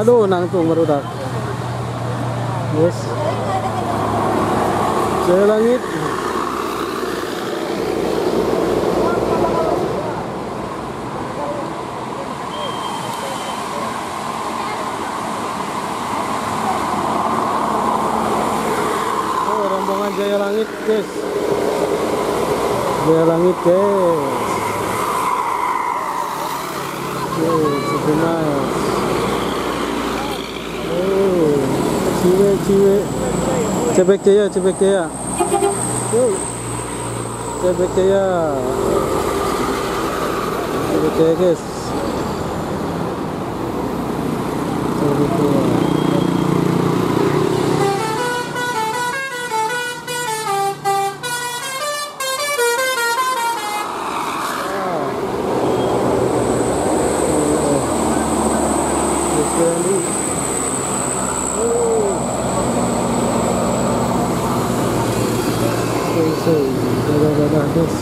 Aduh, nangtung barudak. Yes. Jaya Langit. Oh, rombongan Jaya Langit, guys. Jaya Langit, guys. Super nice. Oh, ciwe. Cebek Jaya. Yuk. Cebek Jaya, guys. Cebek Jaya. Dadah guys.